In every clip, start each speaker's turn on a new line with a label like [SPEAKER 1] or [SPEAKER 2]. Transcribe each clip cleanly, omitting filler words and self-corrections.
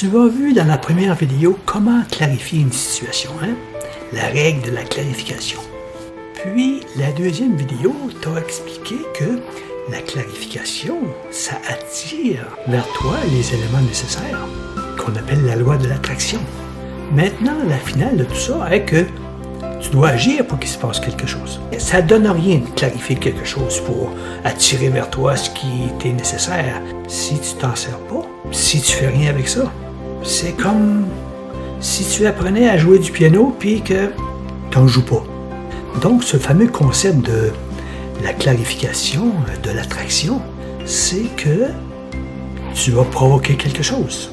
[SPEAKER 1] Tu as vu dans la première vidéo comment clarifier une situation, hein? La règle de la clarification. Puis, la deuxième vidéo t'a expliqué que la clarification, ça attire vers toi les éléments nécessaires, qu'on appelle la loi de l'attraction. Maintenant, la finale de tout ça est que tu dois agir pour qu'il se passe quelque chose. Ça ne donne rien de clarifier quelque chose pour attirer vers toi ce qui t'est nécessaire si tu t'en sers pas, si tu fais rien avec ça. C'est comme si tu apprenais à jouer du piano puis que tu n'en joues pas. Donc, ce fameux concept de la clarification, de l'attraction, c'est que tu vas provoquer quelque chose.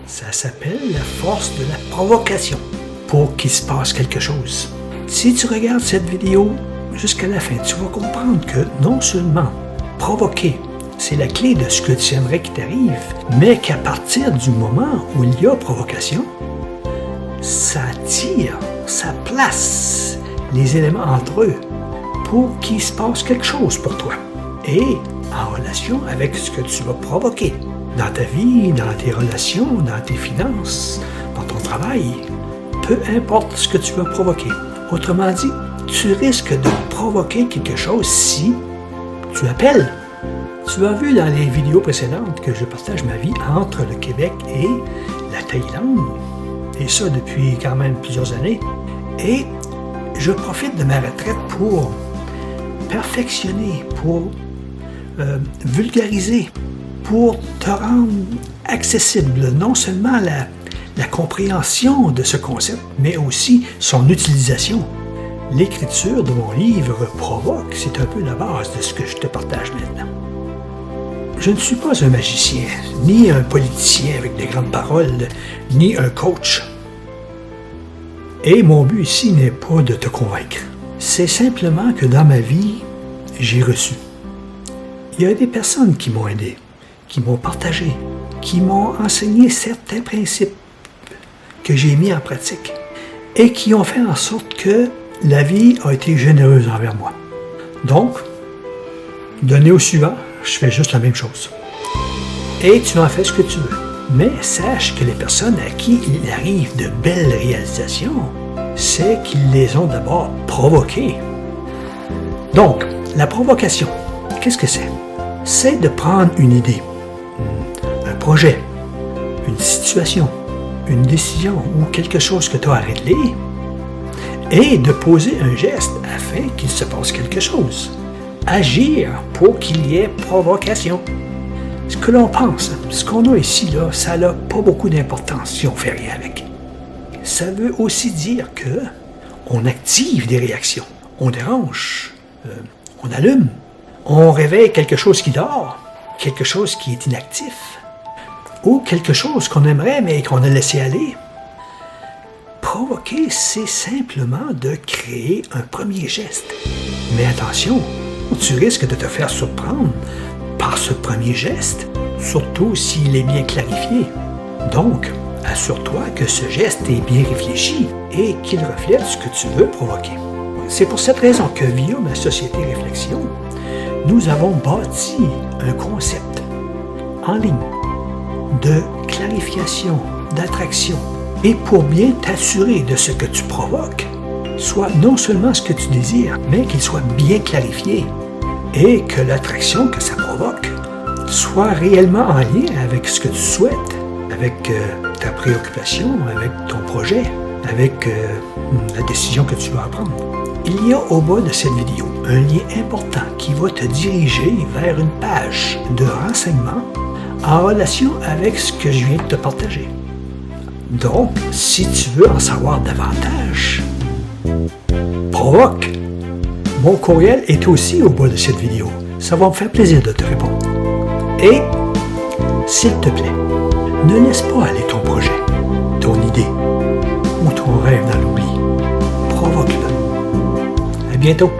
[SPEAKER 1] Ça s'appelle la force de la provocation pour qu'il se passe quelque chose. Si tu regardes cette vidéo jusqu'à la fin, tu vas comprendre que non seulement provoquer, c'est la clé de ce que tu aimerais qu'il t'arrive, mais qu'à partir du moment où il y a provocation, ça attire, ça place les éléments entre eux pour qu'il se passe quelque chose pour toi. Et en relation avec ce que tu vas provoquer dans ta vie, dans tes relations, dans tes finances, dans ton travail, peu importe ce que tu vas provoquer. Autrement dit, tu risques de provoquer quelque chose si tu appelles. Tu as vu dans les vidéos précédentes que je partage ma vie entre le Québec et la Thaïlande, et ça depuis quand même plusieurs années. Et je profite de ma retraite pour perfectionner, pour vulgariser, pour te rendre accessible non seulement la compréhension de ce concept, mais aussi son utilisation. L'écriture de mon livre Provoque, c'est un peu la base de ce que je te partage maintenant. Je ne suis pas un magicien, ni un politicien avec de grandes paroles, ni un coach. Et mon but ici n'est pas de te convaincre. C'est simplement que dans ma vie, j'ai reçu. Il y a des personnes qui m'ont aidé, qui m'ont partagé, qui m'ont enseigné certains principes que j'ai mis en pratique et qui ont fait en sorte que la vie a été généreuse envers moi. Donc, donné au suivant, je fais juste la même chose. Et tu en fais ce que tu veux. Mais sache que les personnes à qui il arrive de belles réalisations, c'est qu'ils les ont d'abord provoquées. Donc, la provocation, qu'est-ce que c'est? C'est de prendre une idée, un projet, une situation, une décision ou quelque chose que tu as à régler et de poser un geste afin qu'il se passe quelque chose. Agir pour qu'il y ait provocation. Ce que l'on pense, ce qu'on a ici, là, ça n'a pas beaucoup d'importance si on ne fait rien avec. Ça veut aussi dire que on active des réactions, on dérange, on allume, on réveille quelque chose qui dort, quelque chose qui est inactif, ou quelque chose qu'on aimerait mais qu'on a laissé aller. Provoquer, c'est simplement de créer un premier geste. Mais attention, tu risques de te faire surprendre par ce premier geste, surtout s'il est bien clarifié. Donc, assure-toi que ce geste est bien réfléchi et qu'il reflète ce que tu veux provoquer. C'est pour cette raison que via ma société Réflexion, nous avons bâti un concept en ligne de clarification, d'attraction. Et pour bien t'assurer de ce que tu provoques, soit non seulement ce que tu désires, mais qu'il soit bien clarifié et que l'attraction que ça provoque soit réellement en lien avec ce que tu souhaites, avec ta préoccupation, avec ton projet, avec la décision que tu vas prendre. Il y a au bas de cette vidéo un lien important qui va te diriger vers une page de renseignements en relation avec ce que je viens de te partager. Donc, si tu veux en savoir davantage, provoque. Mon courriel est aussi au bas de cette vidéo. Ça va me faire plaisir de te répondre. Et, s'il te plaît, ne laisse pas aller ton projet, ton idée ou ton rêve dans l'oubli. Provoque-le. À bientôt.